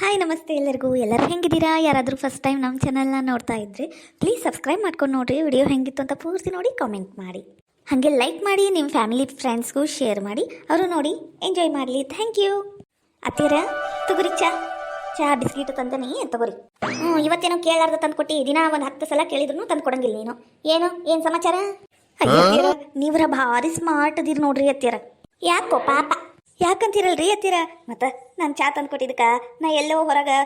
Hi ನಮಸ್ತೆ ಎಲ್ಲರೂ ಹೆಂಗಿದ್ದೀರಾ? ಯಾರಾದರೂ ಫಸ್ಟ್ ಟೈಮ್ ನಮ್ಮ ಚಾನಲ್ನ ನೋಡ್ತಾ ಇದ್ದರೆ ಪ್ಲೀಸ್ ಸಬ್ಸ್ಕ್ರೈಬ್ ಮಾಡ್ಕೊಂಡು ನೋಡಿರಿ. ವಿಡಿಯೋ ಹೆಂಗಿತ್ತು ಅಂತ ಪೂರ್ತಿ ನೋಡಿ ಕಾಮೆಂಟ್ ಮಾಡಿ, ಹಾಗೆ ಲೈಕ್ ಮಾಡಿ, ನಿಮ್ಮ ಫ್ಯಾಮಿಲಿ ಫ್ರೆಂಡ್ಸ್ಗೂ ಶೇರ್ ಮಾಡಿ, ಅವರು ನೋಡಿ ಎಂಜಾಯ್ ಮಾಡಲಿ. Thank you. ಅತ್ತೀರ ತಗೋರಿ ಚಾ ಬಿಸ್ಕಿಟ್ ತಂದನಿ ತಗೋರಿ. ಇವತ್ತೇನೋ ಕೇಳಾರ್ದ ತಂದು ಕೊಟ್ಟು ದಿನ ಒಂದು 10 ಸಲ ಕೇಳಿದ್ರು ತಂದು ಕೊಡಂಗಿಲ್ಲ ನೀನು. ಏನು ಸಮಾಚಾರ? ಅಯ್ಯೋ ನೀವ್ರ ಭಾರಿ ಸ್ಮಾರ್ಟ್ ಅದೀರಿ ನೋಡ್ರಿ ಅತ್ತೀರ. ಯಾಕೋ ಪಾಪ ಯಾಕಂತೀರಲ್ರಿ ಅತ್ತೀರ? ಮತ್ತು ನಾನು ಚಾ ತಂದು ಕೊಟ್ಟಿದ್ದಕ್ಕ ನಾ ಎಲ್ಲೋ ಹೊರಗೆ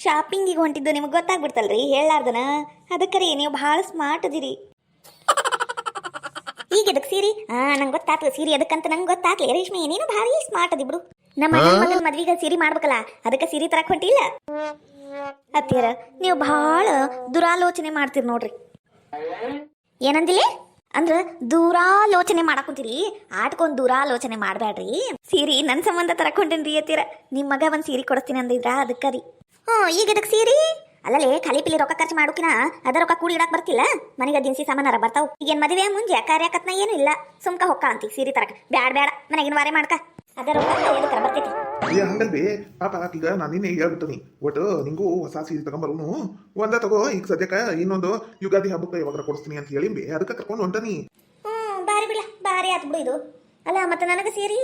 ಶಾಪಿಂಗಿಗೆ ಹೊಂಟಿದ್ದು ನಿಮಗೆ ಗೊತ್ತಾಗ್ಬಿಡ್ತಲ್ರಿ ಹೇಳಾರ್ದನ. ಅದಕ್ಕೆ ರೀ ನೀವು ಭಾಳ ಸ್ಮಾರ್ಟ್ ಅದೀರಿ. ಈಗ ಎದಕ್ಕೆ ಸೀರಿ? ನಂಗೆ ಗೊತ್ತಾಗ್ತದೆ ಸೀರಿ ಅದಕ್ಕಂತ ನಂಗೆ ಗೊತ್ತಾಗ್ಲಿ. ರೇಷ್ಮೆ ನೀನು ಭಾರಿ ಸ್ಮಾರ್ಟ್ ಅದಿ ಬಿಡು. ನಮ್ಮ ಮಗನ ಮದ್ವಿಗೆ ಸೀರೆ ಮಾಡ್ಬೇಕಲ್ಲ, ಅದಕ್ಕೆ ಸೀರೆ ತರಕ್ ಹೊಂಟಿಲ್ಲ. ಅತ್ತೀರ ನೀವು ಭಾಳ ದುರಾಲೋಚನೆ ಮಾಡ್ತೀರಿ ನೋಡ್ರಿ. ಏನಂದಿಲ್ಲ ಅಂದ್ರೆ ದೂರಾಲೋಚನೆ ಮಾಡಾಕುಂತೀರಿ. ಆಟ್ಕೊಂಡ್ ದೂರಾಲೋಚನೆ ಮಾಡಬೇಡ್ರಿ. ಸೀರಿ ನನ್ನ ಸಂಬಂಧ ತರಕೊಂಡೇನ್ರಿ ಅತ್ತೀರ. ನಿಮ್ಮ ಮಗ ಒಂದು ಸೀರೆ ಕೊಡಿಸ್ತೀನಿ ಅಂದಿದ್ರ ಅದಕ್ಕೆ ರೀ. ಈಗ ಅದಕ್ಕೆ ಸೀರಿ ಅಲ್ಲಲೇ ಖಾಲಿ ಪಿಲಿ ರೊಕ್ಕ ಖರ್ಚು ಮಾಡೋಕಿನ ಅದ ರೊಕ್ಕ ಕೂಡಿ ಇಡಕ್ ಬರ್ತಿಲ್ಲ. ಮನೆಗೆ ದಿನಸಿ ಸಾಮಾನಾರ ಬರ್ತಾವ. ಈಗೇನು ಮದುವೆ ಮುಂಜೆ ಕಾರ್ಯಕತ್ನ ಏನು ಇಲ್ಲ, ಸುಮ್ಕ ಹೊಕ್ಕ ಅಂತಿ ಸೀರೆ ತರಕ. ಬ್ಯಾಡ ಮನೆಗಿನ ವಾರೆ ಮಾಡ್ಕ, ಅದ ರೊಕ್ಕ ಬರ್ತೈತಿ. ಹಂಗಲ್ವೇ ಪಾಪ ಈಗ ನಾನು ನಿನ್ನೆ ಹೇಳ್ಬಿಟ್ಟನಿ. ಒಟ್ಟು ನಿಂಗೂ ಹೊಸ ಸೀರೆ ತಗೊಂಬರೋನು ಒಂದ ತಗೋ. ಈಗ ಸದ್ಯಕ್ಕೆ ಇನ್ನೊಂದು ಯುಗಾದಿ ಹಬ್ಬಕ್ಕೆ ಯಾವಾಗ ಕೊಡಿಸ್ತೀನಿ ಅಂತ ಹೇಳಿ ಅದಕ್ಕೆ ಕರ್ಕೊಂಡು ಹೊಂಟನಿ. ಬಾರಿ ಬಿಡ, ಬಾರಿ ಆತ್ ಬಿಡು ಇದು. ಅಲ್ಲ ಮತ್ತೆ ನನಗೆ ಸೀರಿ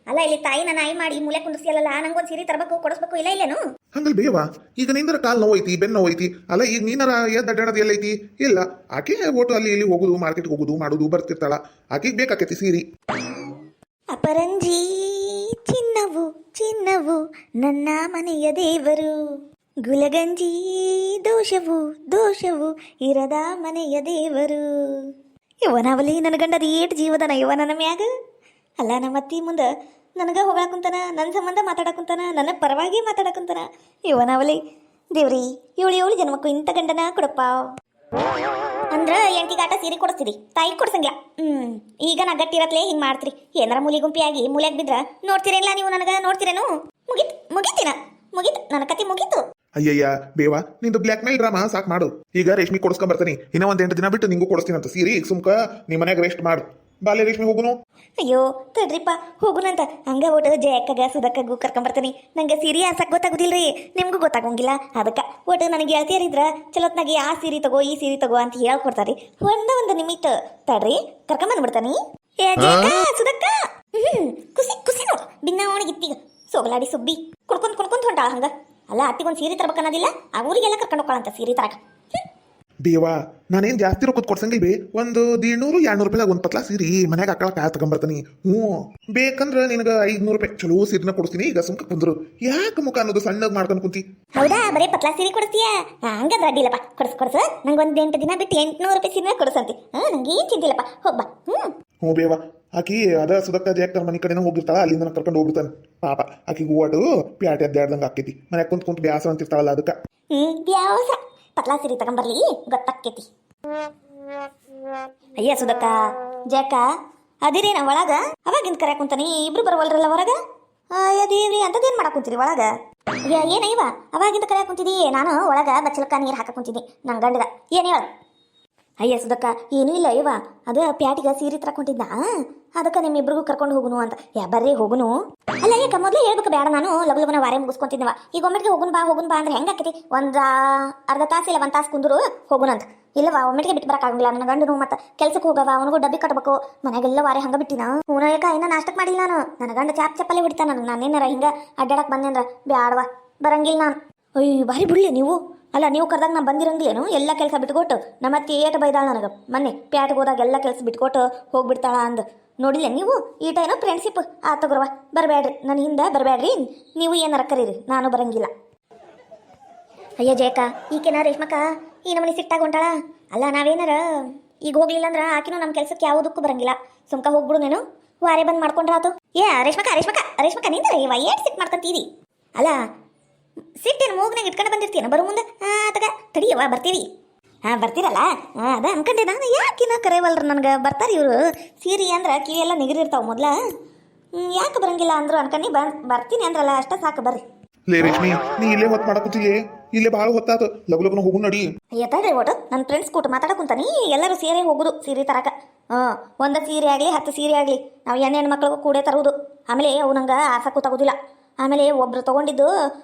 ಅಲ್ಲ, ಇಲ್ಲಿ ತಾಯಿ ನನ್ನ ನಾಯಿ ಮಾಡಿ ಮೂಲೆ ಕುಂದಿರ್ಸಿಯಲ್ಲ, ನಂಗೊಂದು ಸೀರೆ ತರಬೇಕು ಕೊಡಿಸ್ಬೇಕು ಇಲ್ಲ ಇಲ್ಲೇನು? ಹಂಗಲ್ ಬೇವಾ ಈಗ ನಿಂದರ ಕಾಲ್ ನೋವು ಐತಿ, ಬೆನ್ನು ನೋವು ಐತಿ ಅಲ್ಲ. ಈಗ ನೀನಾರ ಅಡ್ಡಾಡೋದು ಎಲ್ಲ ಐತಿ ಇಲ್ಲ. ಆಕೆ ಒಟ್ಟು ಅಲ್ಲಿ ಇಲ್ಲಿ ಹೋಗುದು, ಮಾರ್ಕೆಟ್ಗೆ ಹೋಗುದು ಮಾಡುದು ಬರ್ತಿರ್ತಾಳ. ಆಕೆಗೆ ಬೇಕಾಕೈತಿ ಸೀರೆ. ಅಪರಂಜಿ ಚಿನ್ನವು ನನ್ನ ಮನೆಯ ದೇವರು, ಗುಲಗಂಜಿ ದೋಷವು ಇರದ ಮನೆಯ ದೇವರು. ಇವನವಲಿ ನನ್ನ ಗಂಡದ ಏಟ್ ಜೀವದನ ಇವ ನನ್ನ ಮ್ಯಾಗ. ಅಲ್ಲ ನಮ್ಮ ಅತ್ತಿ ಮುಂದೆ ನನಗೆ ಹೋಗಾಕುಂತಾನ, ನನ್ನ ಸಂಬಂಧ ಮಾತಾಡಕುಂತಾನ, ನನ್ನ ಪರವಾಗಿ ಮಾತಾಡಕುಂತಾನ. ಇವನವಲಿ ದೇವ್ರಿ ಏಳು ಜನ್ಮಕ್ಕೂ ಇಂಥ ಗಂಡನ ಕೊಡಪ್ಪ. ಅಂದ್ರ 8 ಗಾಟ ಸೀರೆ ಕೊಡಿಸ್ತೀರಿ, ತಾಯಿ ಕೊಡ್ಸಂಗಿಲ್ಲ. ಈಗ ನಾ ಗಟ್ಟಿರತ್ಲೇ ಹಿಂಗೆ ಮಾಡ್ತೀರಿ. ಏನಾರ ಮೂಲಿ ಗುಂಪಿಯಾಗಿ ಮೂಲ್ಯಾಗ ಬಿದ್ರ ನೋಡ್ತೀರೇನಿಲ್ಲ ನೀವು? ನನಗೆ ನೋಡ್ತೀರೇನು? ಮುಗೀತು ನನ್ನ ಕತಿ ಮುಗೀತು. ಅಯ್ಯಯ್ಯ ಬೇವಾ ನಿಂದು ಬ್ಲ್ಯಾಕ್ ಮೇಲ್ ಡ್ರಾಮಾ ಸಾಕು ಮಾಡು. ಈಗ ರೇಷ್ಮೆ ಕೊಡಿಸ್ಕೊಂಡ್ ಬರ್ತಾನೆ. ಇನ್ನ ಒಂದ್ 8 ದಿನ ಬಿಟ್ಟು ನಿಂಗೂ ಕೊಡಿಸ್ತೀನಿ ಅಂತ ಸೀರೆ. ಈಗ ಸುಮ್ಕ ನಿಮ್ಮ ಮನ್ಯಾಗ ರೆಸ್ಟ್ ಮಾಡು. ಬಾಲ್ಯ ರೇಷ್ಮೆ ಹೋಗುನು. ಅಯ್ಯೋ ತಡ್ರಿಪ್ಪ ಹೋಗುನಂತ. ಹಂಗ ಒಟ್ಟು ಜಯಕ್ಕಗ ಸುಧಕ್ಕಗೂ ಕರ್ಕೊಂಬರ್ತೀನಿ. ನಂಗೆ ಸೀರೆ ಆಸಕ್ ಗೊತ್ತಾಗುದಿಲ್ರಿ, ನಿಮ್ಗೂ ಗೊತ್ತಾಗೋಂಗಿಲ್ಲ. ಅದಕ್ಕೆ ಒಟ್ಟು ನನಗೆ ಹೇಳ್ತೀರಿದ್ರ ಚಲೋತ್ನಾಗಿ ಆ ಸೀರೆ ತಗೋ ಈ ಸೀರೆ ತಗೋ ಅಂತ ಹೇಳ್ಕೊಡ್ತಾರಿ. ಒಂದು ನಿಮಿಟ್ ತಡ್ರಿ ಕರ್ಕೊಂಬಂದ್ಬಿಡ್ತಾನಿ. ಸುಧಕ್ಕ ಖುಷಿ ನೋಡು ಬಿನ್ನ ಅವನಿಗಿತ್ತೀಗ ಸೋಗಲಾಡಿ ಸುಬ್ಬಿ ಕುಡ್ಕೊಂತ ಹೊಂಟಾಳ. ಹಂಗ ಅಲ್ಲ ಅತ್ತಿಗೊಂದು ಸೀರೆ ತರಬೇಕನ್ನೋದಿಲ್ಲ, ಆ ಊರಿಗೆಲ್ಲ ಕರ್ಕೊಂಡು ಹೋಗ್ಕೊಳ್ಳಂತ ಸೀರೆ ತರಕ. ಬೇವಾ ನಾನೇನ್ ಜಾಸ್ತಿ ರೊಕ್ಕದ ಕೊಡ್ಸಂಗಿಲ್ವೇ. ಒಂದು 100-200 ರೂಪಾಯಿದಾಗ ಒಂದು ಪತ್ಲಾ ಸೀರೆ ಮನ್ಯಾಗ ಹಾಕಳಕ ತಗೊಂಬರ್ತಾನಿ. ಬೇಕಂದ್ರ ನಿನಗ 500 ರೂಪಾಯಿ ಚಲೋ ಸೀರೆನ ಕೊಡ್ತೀನಿ. ಈಗ ಸುಮ್ಕ ಕುಂದ್ರು ಯಾಕೆ ಮುಖ ಅನ್ನೋದು ಸಣ್ಣಗ್ ಮಾಡ್ಕೊಂಡು ಕುಂತಿ. ಹೌದಾ ಬರೀ ಪತ್ಲಾ ಸೀರೆ ಕೊಡ್ತೀಯ? ಹಂಗಂದ್ರ ಅಡ್ಡಿಲ್ಲಪ್ಪ, ಕೊಡ್ಸ ನಂಗೆ ಒಂದು 8 ದಿನ ಬಿಟ್ಟು 800 ರೂಪಾಯಿ ಸೀರೆ ಕೊಡ್ಸಂತಿ. ನಂಗೆ ಏನ್ ಚಿಂತಿಲ್ಲಪ್ಪ, ಹೋಗ್ಬಾ. ಹ್ಞೂ ಬೇವಾ ಆಕಿ ಅದ ಸುಧಕ್ಕ ಜಯಕ್ಕ ಮನೆ ಕಡೆನ ಹೋಗಿರ್ತಾಳ, ಅಲ್ಲಿಂದ ಕರ್ಕೊಂಡು ಹೋಗ್ಬಿಡ್ತಾನೆ. ಪಾಪ ಆಕಿಗೆ ಓಟು ಪ್ಯಾಟೆ ಅಡ್ಡಾಡ್ದಂಗೆ ಆಕೈತಿ. ಮನ್ಯಾಗ ಕುಂತ್ ಬ್ಯಾಸ ಅಂತಿರ್ತಾಳಲ್ಲ ಅದಕ್ಕೆ. ಬ್ಯಾಸ ಪತ್ಲಾ ಸೀರೆ ತಗೊಂಬರ್ಲಿ ಗೊತ್ತಾಕೈತಿ. ಅಯ್ಯ ಸುಧಕ್ಕ ಜಯಕ್ಕ ಅದಿರೇನ ಒಳಗ? ಅವಾಗಿಂದ ಕರ್ಯಾಕ ಕುಂತಾನಿ, ಇಬ್ರು ಬರವಲ್ರಲ್ಲ ಹೊರಗ. ಅಯ್ಯ ದೇವ್ರಿ ಅಂತದೇನ್ ಮಾಡಕ್ ಕುಂತೀರಿ ಒಳಗ? ಏನಯ್ಯವ ಅವಾಗಿಂದ ಕರ್ಯಾಕ ಕುಂತಿದಿ? ನಾನು ಒಳಗ ಬಚ್ಚಲಕ್ಕ ನೀರು ಹಾಕ ಕುಂತಿದ್ದಿ ನನ್ ಗಂಡದ. ಏನ್ ಹೇಳ? ಅಯ್ಯ ಸುಧಕ್ಕ ಏನೂ ಇಲ್ಲ ಇವ, ಅದ ಪ್ಯಾಟಿಗೆ ಸೀರೆ ತರಕೊಂಡಿದ್ದ, ಅದಕ್ಕೆ ನಿಮ್ಮಿಬ್ರಿಗೂ ಕರ್ಕೊಂಡು ಹೋಗುನು ಅಂತ. ಬರ್ರಿ ಹೋಗುನು. ಅಲ್ಲ ಯಾಕ ಮೊದಲೇ ಹೇಳ್ಬೇಕು ಬೇಡ, ನಾನು ಲಗುಲಗುನ ವಾರೆ ಮುಗಿಸ್ಕೊಂತಿದ್ದವ. ಈಗ ಒಮ್ಮೆಟ್ಗೆ ಹೋಗುನ್ ಬಾ ಅಂದ್ರೆ ಹೆಂಗಾಕತಿ? ಅರ್ಧ ತಾಸು ಇಲ್ಲ 1 ತಾಸು ಕುಂದ್ರು ಹೋಗುನಂತ. ಇಲ್ಲವಾ ಒಮ್ಮೆಟ್ಗೆ ಬಿಟ್ಟು ಬರಕ್ಕಾಗಂಗಿಲ್ಲ. ನನ್ನ ಗಂಡನು ಮತ್ತೆ ಕೆಲ್ಸಕ್ಕೆ ಹೋಗವ, ಅವನಿಗೂ ಡಬ್ಬಿ ಕಟ್ಬೇಕು. ಮನೆಗೆಲ್ಲ ವಾರೆ ಹಂಗ ಬಿಟ್ಟಿನ. ಯಾಕ ಇನ್ನ ನಾಷ್ಟಕ್ಕೆ ಮಾಡಿಲ್ಲ ನಾನು. ನನ್ನ ಗಂಡ ಚಪ್ಪಲೆ ಹೊಡಿತಾನ. ನಾನೇನಾರ ಹಿಂಗ ಅಡ್ಡಾಡಕ್ ಬಂದೆ ಅಂದ್ರ ಬ್ಯಾಡವಾ ಬರಂಗಿಲ್ಲ ನಾನು. ಅಯ್ಯ ಬಾರಿ ಬಿಡ್ಲಿ ನೀವು. ಅಲ್ಲ ನೀವು ಕರ್ದಾಗ ನಾ ಬಂದಿರಂಗಿಲ್ಲೇನು? ಎಲ್ಲ ಕೆಲಸ ಬಿಟ್ಕೊಟ್ಟು ನಮ್ಮ ಅತ್ತೆ ಏಟ ಬೈದಾಳ ನನಗೆ. ಮೊನ್ನೆ ಪ್ಯಾಟಿಗೆ ಹೋದಾಗ ಎಲ್ಲ ಕೆಲಸ ಬಿಟ್ಕೊಟ್ಟು ಹೋಗ್ಬಿಡ್ತಾಳ ಅಂದು ನೋಡಿಲ್ಲ ನೀವು? ಈಟ ಏನೋ ಫ್ರೆಂಡ್ಶಿಪ್ ಆ ತಗೋರವ. ಬರಬೇಡ್ರಿ ನನ್ನ ಹಿಂದೆ ಬರಬೇಡ್ರಿ. ನೀವು ಏನಾರ ಕರೀರಿ, ನಾನು ಬರಂಗಿಲ್ಲ. ಅಯ್ಯ ಜಯಕ್ಕ ಈಕೆನ ರೇಷ್ಮಕ್ಕ ಈ ನಮ್ಮನೆ ಸಿಟ್ಟಾಗ ಹೊಂಟಾಳ. ಅಲ್ಲ ನಾವೇನಾರ ಈಗ ಹೋಗ್ಲಿಲ್ಲ ಅಂದ್ರೆ ಆಕಿನೂ ನಮ್ಮ ಕೆಲಸಕ್ಕೆ ಯಾವುದಕ್ಕೂ ಬರಂಗಿಲ್ಲ. ಸುಮ್ಕ ಹೋಗ್ಬಿಡು ನೀನು, ವಾರೆ ಬಂದ್ ಮಾಡ್ಕೊಂಡ್ರ ಆತು. ರೇಷ್ಮಕ್ಕ ನಿಂದ್ರೆ ಇವ ಏಟ್ ಸಿಟ್ ಮಾಡ್ಕೊಂತೀರಿ? ಅಲ್ಲ ಸಿಟ್ಟೇನು ಮೂಗ್ನಾಗ ಇಟ್ಕೊಂಡು ಬಂದಿರ್ತೀನ ಬರೋ ಮುಂದೆ. ತಗ ತಡಿಯವ ಬರ್ತೀವಿ. ಬರ್ತೀರಲ್ಲ ಅದ ಅನ್ಕೊಂಡೆ ನಾನು. ಯಾಕಿನ ಕರೆಯವಲ್ರ ನನಗೆ? ಬರ್ತಾರೆ ಇವರು. ಸೀರೆ ಅಂದ್ರೆ ಕಿವಿಯೆಲ್ಲ ನಿಗರಿರ್ತಾವ ಮೊದ್ಲ. ಯಾಕೆ ಬರಂಗಿಲ್ಲ ಅಂದ್ರು ಅನ್ಕೊಂಡು ಬರ್ತೀನಿ ಅಂದ್ರಲ್ಲ, ಅಷ್ಟ ಸಾಕು ಬರ್ರಿ. ಲೇ ರೇಷ್ಮಿ ನೀ ಇಲ್ಲೇ ಹೊತ್ತು ಮಾಡಕುತ್ತಿಲ್ಲೇ, ಇಲ್ಲೇ ಭಾಳ ಹೊತ್ತಾತು. ಲಗುಲಗುನ ಹೋಗು ನಡಿ. ತಡ್ರಿ ಒಟ್ಟು ನನ್ನ ಫ್ರೆಂಡ್ಸ್ ಕೂಟ ಮಾತಾಡಕುಂತಾನಿ. ಎಲ್ಲರೂ ಸೇರೆ ಹೋಗುದು ಸೀರೆ ತರಕ. ಒಂದು ಸೀರೆ ಆಗಲಿ 10 ಸೀರೆ ಆಗಲಿ ನಾವು ಹೆಣ್ಣು ಮಕ್ಳಿಗೂ ಕೂಡೇ ತರುವುದು. ಆಮೇಲೆ ಅವು ನಂಗೆ ಆಸಕ್ಕೂ ತಗೋದಿಲ್ಲ. ಆಮೇಲೆ ಒಬ್ರು ತೊಗೊಂಡಿದ್ದು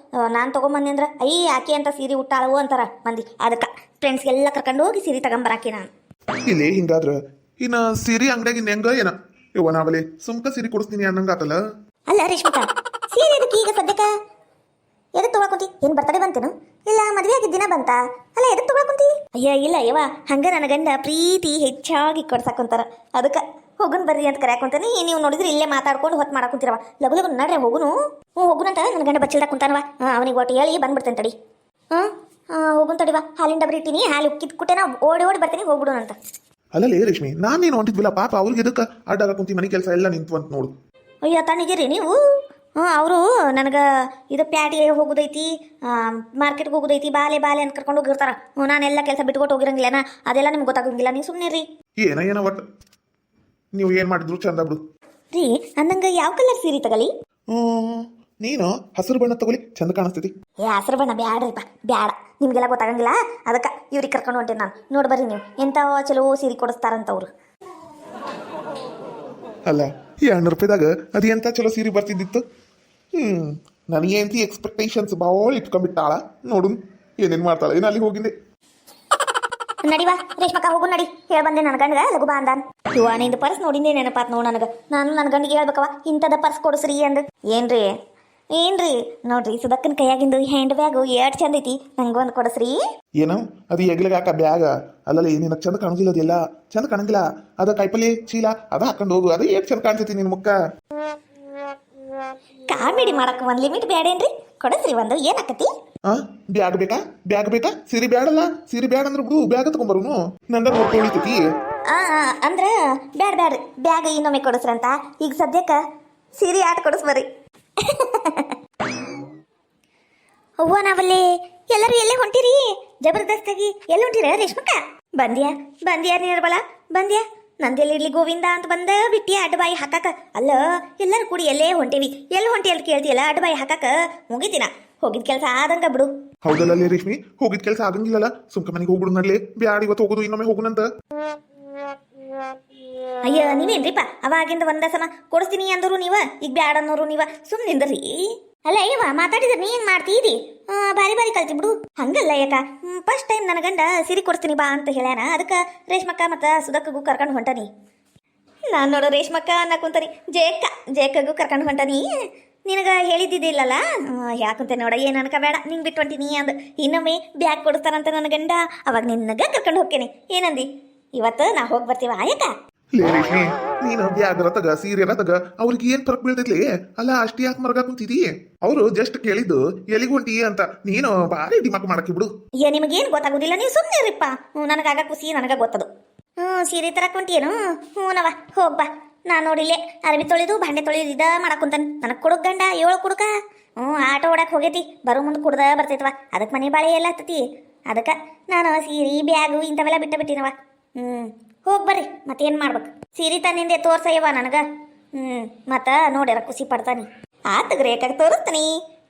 ನಾನು ತೊಗೊಂಬಂದೆ ಅಂದ್ರೆ ಆಕಿ ಅಂತ ಸೀರೆ ಉಟ್ಟಾಳವು ಅಂತಾರ ಮಂದಿ. ಅದಕ್ಕೆ ಫ್ರೆಂಡ್ಸ್ಗೆಲ್ಲ ಕರ್ಕೊಂಡು ಹೋಗಿ ಸೀರೆ ತಗೊಂಬರಾಕಿ ನಾನು. ಇಲ್ಲಿ ಹಿಂಗಾದ್ರ ಇನ್ನ ಸೀರೆ ಅಂಗಡಿಯಾಗ ಇನ್ನ ಹೆಂಗ ಏನ ಇವ ನಾವಲ್ಲಿ ಸುಮ್ಕ ಸೀರೆ ಕೊಡಿಸ್ತೀನಿ ಅನ್ನಂಗ ಆತಲ್ಲ. ಅಲ್ಲ ರೇಷ್ಮಿಕಾ, ಸೀರೆ ಎದಕ್ಕೆ ಈಗ ಸದ್ಯಕ್ಕ ಎದಕ್ಕೆ ತೊಗೊಳಕುಂತಿ? ಏನು ಬರ್ತಡೆ ಬಂತೇನು ಇಲ್ಲ ಮದುವೆ ಆಗಿದ್ದ ದಿನ ಬಂತ? ಅಲ್ಲ ಎದಕ್ಕೆ ತೊಗೊಳಕುಂತಿ? ಅಯ್ಯ ಇಲ್ಲ ಯವ್ವ, ಹಂಗ ನನ್ನ ಗಂಡ ಪ್ರೀತಿ ಹೆಚ್ಚಾಗಿ ಕೊಡ್ಸಾಕೊಂತಾರ. ಅದಕ್ಕೆ ಹೋಗುನ್ ಬರ್ರಿ ಅಂತ ಕರ್ಯಾಕೊಂತಾನೆ. ನೀವು ನೋಡಿದ್ರೆ ಇಲ್ಲೇ ಮಾತಾಡ್ಕೊಂಡು ಹೊತ್ತು ಮಾಡಾಕೊಂತಿರವ. ಲಗು ಲಗು ನಡ್ರೆ ಹೋಗುನು. ಹೋಗುನಂತ ನನ್ನ ಗಂಡ ಬಚ್ಚಲ್ದಾಗ ಕುಂತಾನವ. ಅವನಿಗೆ ಒಟ್ಟು ಹೇಳಿ ಬಂದ್ಬಿಡ್ತೇನೆ ತಡಿ. ಹೋಗುನ್ ತಡಿವಾ, ಹಾಲಿನ ಡಬ್ರಿ ಇಟ್ಟಿನಿ, ಹಾಲು ಉಕ್ಕಿದ್ ಕುಟ್ಟೆನ ಓಡಿ ಓಡಿ ಬರ್ತೀನಿ, ಹೋಗ್ಬಿಡೋಣಂತ. ಅಲ್ಲಲೇ ರೇಷ್ಮಿ, ನಾನೇನು ಹೊಂಟಿದ್ವಿಲ್ಲ ಪಾಪ ಅವ್ರಿಗೆ ಎದಕ್ಕೆ ಅಡ್ಡಾಗ ಕುಂತಿ ಮನೆ ಕೆಲಸ ಎಲ್ಲ ನಿಂತು ಅಂತ ನೋಡು. ಅಯ್ಯ ತನಿಗಿರಿ ನೀವು. ಅವರು ನನಗೆ ಇದು ಪ್ಯಾಟಿಗೆ ಹೋಗೋದೈತಿ, ಮಾರ್ಕೆಟ್ಗೆ ಹೋಗೋದೈತಿ, ಬಾಲೆ ಬಾಲೆ ಅಂತ ಕರ್ಕೊಂಡು ಹೋಗಿರ್ತಾರ. ನಾನೆಲ್ಲ ಕೆಲಸ ಬಿಟ್ಕೊಟ್ಟು ಹೋಗಿರಂಗಿಲ್ಲನ, ಅದೆಲ್ಲ ನಿಮ್ಗೆ ಗೊತ್ತಾಗಂಗಿಲ್ಲ. ನೀವು ಸುಮ್ಮನೆ ರೀ. ಏನ ಒಟ್ಟು ನೀವು ಏನು ಮಾಡಿದ್ರು ಚಂದ ಬಿಡು ರೀ. ಅಂದಂಗೆ ಯಾವ ಕಲರ್ ಸೀರೆ ತಗಲಿ? ನೀನು ಹಸಿರು ಬಣ್ಣ ತಗೊಲಿ, ಚಂದ ಕಾಣಿಸ್ತೈತಿ. ಹಸಿರು ಬಣ್ಣ ಬ್ಯಾಡ್ರಿಪ್ಪ, ಬ್ಯಾಡ. ನಿಮ್ಗೆಲ್ಲ ಗೊತ್ತಾಗಂಗಿಲ್ಲ. ಅದಕ್ಕೆ ಇವ್ರಿಗೆ ಕರ್ಕೊಂಡು ಹೊಂಟೇನೆ ನಾನು. ನೋಡಿ ಬರ್ರಿ ನೀವು ಎಂಥ ಚಲೋ ಸೀರೆ ಕೊಡಿಸ್ತಾರಂತವ್ರು. ಅಲ್ಲ 200 ರೂಪಾಯಿದಾಗ ಅದು ಎಂತ ಚಲೋ ಸೀರೆ ಬರ್ತಿದ್ದಿತ್ತು. ನನಗೇಂತಿ ಎಕ್ಸ್ಪೆಕ್ಟೇಷನ್ಸ್ ಭಾಳ ಇಟ್ಕೊಂಡ್ಬಿಟ್ಟಾಳ. ನೋಡು ಏನೇನು ಮಾಡ್ತಾಳೆ. ಏನು ಅಲ್ಲಿ ಹೋಗಿದ್ದೆ. ನಡಿವಾ ರೇಷ್ಮಕ್ಕ, ಹೋಗು ನಡಿ. ಹೇಳಿ ಬಂದೆ ನನ್ನ ಗಂಡಗ ಲಘು ಬಾ ಅಂದಾನ. ಇವ ನಿಂದು ಪರ್ಸ್ ನೋಡಿಂದೆ ನೆನಪಾತ್ ನೋಡು ನನಗೆ. ನಾನು ನನ್ನ ಗಂಡಿಗೆ ಹೇಳ್ಬೇಕವ ಇಂಥದ ಪರ್ಸ್ ಕೊಡಿಸ್ರಿ ಅಂದ್. ಏನ್ರಿ ನೋಡ್ರಿ, ಸುದಕ್ಕನ ಕೈಯಾಗಿಂದು ಹ್ಯಾಂಡ್ ಬ್ಯಾಗು ಎಷ್ಟು ಚಂದ ಐತಿ, ನಂಗೆ ಒಂದು ಕೊಡಿಸ್ರಿ. ಏನೋ ಅದು ಎಗ್ಲಿಗೆ ಹಾಕ ಬ್ಯಾಗ ಅಲ್ಲಲ್ಲಿ ನಿನಗೆ ಚಂದ ಕಾಣಿಸಿಲ್ಲ. ಅದೆಲ್ಲ ಚಂದ ಕಾಣಂಗಿಲ್ಲ. ಅದ ಕಾಯಿಪಲ್ಲೆ ಚೀಲ ಅದ ಹಾಕೊಂಡು ಹೋಗು, ಅದು ಎಷ್ಟು ಚಂದ ಕಾಣಿಸ್ತೈತಿ ನಿನ್ನ ಮುಖ. ಕಾಮಿಡಿ ಮಾಡಕ್ಕೆ ಒಂದು ಲಿಮಿಟ್ ಬ್ಯಾಡೇನ್ರಿ? ಕೊಡಿಸ್ರಿ ಒಂದು, ಏನಾಕತಿ? ಬ್ಯಾಗ್ ಬೇಕಾ? ಸೀರೆ ಬ್ಯಾಡಲ್ಲ. ಸೀರೆ ಬ್ಯಾಡ ಅಂದ್ರೆ ಬಿಡು, ಬ್ಯಾಗ್ ತಗೊಂಬರುನು. ನಂದ ನೋಡ್ಕೊಳಿತೈತಿ. ಅಂದ್ರೆ ಬ್ಯಾಡ ಬ್ಯಾಗ್ ಇನ್ನೊಮ್ಮೆ ಕೊಡಿಸ್ರಂತ. ಈಗ ಸದ್ಯಕ್ಕೆ ಸೀರೆ ಆಟ ಕೊಡಿಸ್ಬರ್ರಿ. ಅವ್ವ ನಾವಲ್ಲಿ ಎಲ್ಲರೂ ಎಲ್ಲೇ ಹೊಂಟಿರಿ? ಜಬರ್ದಸ್ತಾಗಿ ಎಲ್ಲಿ ಹೊಂಟಿರ ರೇಷ್ಮಕ್ಕ? ಬಂದ್ಯಾ ನಿರ್ಬಲ ಬಂದ್ಯಾ? ನಂದೆಲ್ಲಿ ಇರ್ಲಿ ಗೋವಿಂದ ಅಂತ ಬಂದ ಬಿಟ್ಟಿಯ ಅಡ್ಡಬಾಯಿ ಹಾಕಾಕ. ಅಲ್ಲ ಎಲ್ಲರೂ ಕೂಡಿ ಎಲ್ಲೇ ಹೊಂಟೇವಿ, ಎಲ್ಲಿ ಹೊಂಟಿ ಅಂತ ಕೇಳ್ತೀಯಲ್ಲ, ಅಡ್ಡಬಾಯಿ ಹಾಕಾಕ ಮುಗಿತೀನ. ಹೋಗಿದ್ ಕೆಲಸ ಆದಂಗ ಬಿಡು. ಹೌದಲ್ಲ ರೇಷ್ಮಿ, ಹೋಗಿದ್ ಕೆಲಸ ಆಗಂಗಿಲ್ಲಲ್ಲ. ಸುಮ್ಕ ಮನೆಗೆ ಹೋಗ್ಬಿಡು. ನಡ್ಲಿ ಬ್ಯಾಡ, ಇವತ್ತು ಹೋಗುದು, ಇನ್ನೊಮ್ಮೆ ಹೋಗುನಂತ. ಅಯ್ಯ ನೀವೇನ್ರಿಪ್ಪ ಅವಾಗಿಂದ ಒಂದ ಸಮ ಕೊಡಿಸ್ತೀನಿ ಅಂದರು ನೀವ, ಈಗ ಬ್ಯಾಡ ಅನ್ನೋರು ನೀವ. ಸುಮ್ಮನಿಂದ್ರಿ. ಅಲ್ಲ ಅಯ್ಯವ ಮಾತಾಡಿದ್ರೆ ನೀ ಹೆಂಗ್ ಮಾಡ್ತೀರಿ? ಬಾರಿ ಕಲ್ತಿ ಬಿಡು. ಹಂಗಲ್ಲ ಯಾಕ, ಫಸ್ಟ್ ಟೈಮ್ ನನ್ನ ಗಂಡ ಸಿರಿ ಕೊಡಿಸ್ತೀನಿ ಬಾ ಅಂತ ಹೇಳ್ಯಾನ. ಅದಕ್ಕೆ ರೇಷ್ಮಕ್ಕ ಮತ್ತು ಸುಧಕ್ಕಗೂ ಕರ್ಕೊಂಡು ಹೊಂಟಾನಿ. ನಾನು ನೋಡೋ ರೇಷ್ಮಕ್ಕ ಅನ್ನಕುಂತಾನಿ, ಜೇಕಗೂ ಕರ್ಕೊಂಡು ಹೊಂಟಾನಿ. ನಿನಗೆ ಹೇಳಿದ್ದಿದ್ದಿಲ್ಲಲ್ಲ, ಯಾಕಂತ ನೋಡ ಏನು ಅನ್ಕೋಬೇಡ, ನಿಂಗೆ ಬಿಟ್ಟು ಹೊಂಟೀನಿ ಅಂದ. ಇನ್ನೊಮ್ಮೆ ಬ್ಯಾಗ್ ಕೊಡಿಸ್ತಾರಂತ ನನ್ನ ಗಂಡ, ಅವಾಗ ನಿನ್ನಗ ಕರ್ಕೊಂಡು ಹೋಗ್ತೇನೆ. ಏನಂದಿ? ಇವತ್ತು ನಾ ಹೋಗಿ ಬರ್ತೀವ ಆಯಕ? ರೇಷ್ಮಿ, ನೀನು ಬ್ಯಾಗ್ರ ತಗ, ಸೀರೆರ ತಗ, ಅವ್ರಿಗೆ ಏನ್ ಫರಕ್ ಬೀಳ್ತೈತ್ಲಿ? ಅಲ್ಲ ಅಷ್ಟಿ ಯಾಕೆ ಮರ್ಗ ಕುಂತಿದಿ? ಅವರು ಜಸ್ಟ್ ಕೇಳಿದ್ದು ಎಲ್ಲಿಗೆ ಹೊಂಟಿ ಅಂತ. ನೀನು ಬಾರಿ ಡಿಮಾಕ್ ಮಾಡಕ್ಕೆ ಬಿಡು. ನಿಮಗೇನು ಗೊತ್ತಾಗೋದಿಲ್ಲ, ನೀವು ಸುಮ್ಮನೆ ಇರಿಪ್ಪ. ನನಗಾಗ ಖುಷಿ, ನನಗ ಗೊತ್ತದು. ಸೀರೆ ತರಕ್ ಹೊಂಟಿಯೇನು? ನವ ಹೋಗ್ಬಾ. ನಾನು ನೋಡಿಲ್ಲೇ ಅರಬಿ ತೊಳೆದು ಭಾಂಡೆ ತೊಳೆದು ಇದ ಮಾಡಕ್ಕುಂತಾನೆ. ನನಗೆ ಕುಡುಕ್ ಗಂಡ 7 ಕುಡುಕ. ಆಟೋ ಓಡಕ್ಕೆ ಹೋಗೈತಿ, ಬರೋ ಮುಂದೆ ಕುಡ್ದ ಬರ್ತೈತವ. ಅದಕ್ಕೆ ಮನೆ ಬಾಳೆ ಎಲ್ಲ ಹತ್ತತಿ. ಅದಕ್ಕೆ ನಾನು ಸೀರೆ ಬ್ಯಾಗು ಇಂಥವೆಲ್ಲ ಬಿಟ್ಟಿನವ. ಹೋಗಿ ಬರ್ರಿ, ಮತ್ತೇನು ಮಾಡ್ಬೇಕು? ಸೀರೆ ತಂದಿಂದೆ ತೋರ್ಸಯ್ಯವ ನನಗೆ. ಮತ್ತು ನೋಡ್ಯಾರ ಖುಷಿ ಪಡ್ತಾನೆ. ಆತಗ್ರಿ ಯಾಕಾಗ ತೋರಿಸ್ತಾನಿ.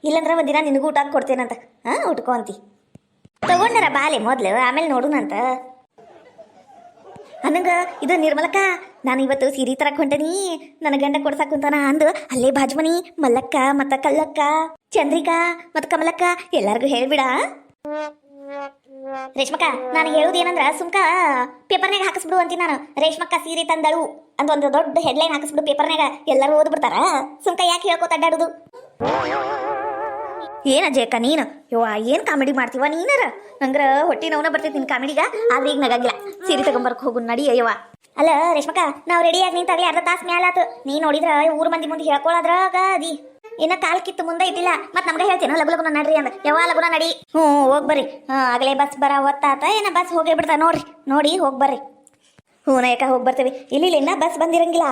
ಇಲ್ಲಂದ್ರೆ ಒಂದಿನ ನಿನಗೂ ಊಟ ಕೊಡ್ತೇನಂತ. ಉಟ್ಕೊ ಅಂತಿ. ತಗೊಂಡಾರ ಬಾಲೆ ಮೊದ್ಲು, ಆಮೇಲೆ ನೋಡುನಂತ. ನನಗೆ ಇದು ನಿರ್ಮಲಕ್ಕ, ನಾನು ಇವತ್ತು ಸೀರೆ ತರಕ್ ಹೊಂಟನಿ, ನನ್ನ ಗಂಡ ಕೊಡ್ಸಾಕ್ ಕುಂತಾನ ಅಂದು ಅಲ್ಲೇ ಬಾಜ್ಮನಿ ಮಲ್ಲಕ್ಕ ಮತ್ತು ಕಲ್ಲಕ್ಕ, ಚಂದ್ರಿಕಾ ಮತ್ತು ಕಮಲಕ್ಕ ಎಲ್ಲರಿಗೂ ಹೇಳ್ಬಿಡ. ರೇಷ್ಮಕ್ಕ, ನಾನು ಹೇಳುವುದೇನಂದ್ರ ಸುಮ್ಕ ಪೇಪರ್ನಾಗ ಹಾಕಿಸ್ಬಿಡು ಅಂತೀನಿ ನಾನು. ರೇಷ್ಮಕ್ಕ ಸೀರೆ ತಂದಳು ಅಂತ ಒಂದು ದೊಡ್ಡ ಹೆಡ್ಲೈನ್ ಹಾಕಿಸ್ಬಿಡು ಪೇಪರ್ನಾಗ, ಎಲ್ಲರೂ ಓದ್ಬಿಡ್ತಾರ. ಸುಮ್ಕ ಯಾಕೆ ಹೇಳ್ಕೋತ ಅಡ್ಡಾಡುದು? ಏನ ಜೇಕ ನೀನು? ಯವ್ವ ಏನು ಕಾಮಿಡಿ ಮಾಡ್ತೀವ ನೀನಾರ? ನಂಗ್ರ ಹೊಟ್ಟಿ ನೋವನ ಬರ್ತೈತಿ ನಿನ್ನ ಕಾಮಿಡಿಗ. ಆದ್ರೆ ಈಗ ನಗಂಗಿಲ್ಲ. ಸೀರೆ ತಗೊಂಬರ್ಕ್ ಹೋಗು ನಡಿ ಅಯ್ಯವ. ಅಲ್ಲ ರೇಷ್ಮಕ್ಕ, ನಾವು ರೆಡಿಯಾಗಿ ನಿಂತಾಗಲಿ ಅರ್ಧ ತಾಸು ಮ್ಯಾಲಾತು. ನೀ ನೋಡಿದ್ರ ಊರ್ ಮಂದಿ ಮುಂದೆ ಹೇಳ್ಕೊಳದ್ರಾಗ ಅದಿ. ಇನ್ನ ಕಾಲ್ ಕಿತ್ತು ಮುಂದೆ ಇಟ್ಟಿಲ್ಲ, ಮತ್ತೆ ನಮ್ಗೆ ಹೇಳ್ತೇನೆ ಲಗು ಲಗುನ ನಡ್ರಿ ಅಂದ. ಯಾವ ಲಗುನ ನಡಿ. ಹೋಗಿ ಬರ್ರಿ. ಆಗಲೇ ಬಸ್ ಬರ ಹೊತ್ತಾತ, ಏನ ಬಸ್ ಹೋಗೇ ಬಿಡ್ತಾ ನೋಡ್ರಿ. ನೋಡಿ ಹೋಗಿ ಬರ್ರಿ. ಯಾಕ ಹೋಗಿ ಬರ್ತೇವೆ. ಇಲ್ಲಿ ಇನ್ನ ಬಸ್ ಬಂದಿರಂಗಿಲ್ಲ.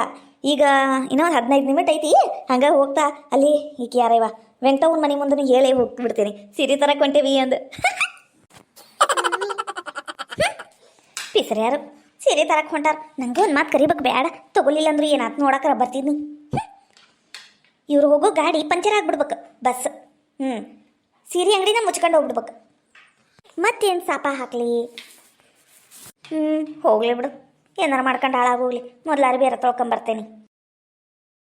ಈಗ ಇನ್ನೊಂದು 15 ನಿಮಿಷ ಐತಿ. ಹಂಗ ಹೋಗ್ತಾ ಅಲ್ಲಿ ಈಕೆ ಯಾರವ ವೆಂಕಟವ್ನ ಮನೆ ಮುಂದೆ ಹೇಳೇ ಹೋಗ್ಬಿಡ್ತೇನೆ, ಸೀರೆ ತರಕ್ ಹೊಂಟೇವಿ ಅಂದು. ಪಿಸರ್ ಯಾರು ಸೀರೆ ತರಕ್ ಹೊಂಟಾರ. ನಂಗೆ ಒಂದು ಮಾತು ಕರಿಬೇಕು, ಬೇಡ ತಗೊಲಿಲ್ಲ ಅಂದ್ರೆ ಏನಾತ್ ನೋಡಕ್ರ ಬರ್ತಿದ್ನಿ. ಇವ್ರು ಹೋಗೋ ಗಾಡಿ ಪಂಚರ್ ಆಗ್ಬಿಡ್ಬೇಕು, ಬಸ್. ಸೀರೆ ಅಂಗಡಿನ ಮುಚ್ಕೊಂಡು ಹೋಗ್ಬಿಡ್ಬೇಕು. ಮತ್ತೇನು ಸಾಪ ಹಾಕ್ಲಿ? ಹೋಗ್ಲಿ ಬಿಡು, ಏನಾರು ಮಾಡ್ಕೊಂಡು ಹಾಳಾಗೋಗ್ಲಿ. ಮೊದಲಾರು ಬೇರೆ ತೊಳ್ಕೊಂಬರ್ತೇನೆ.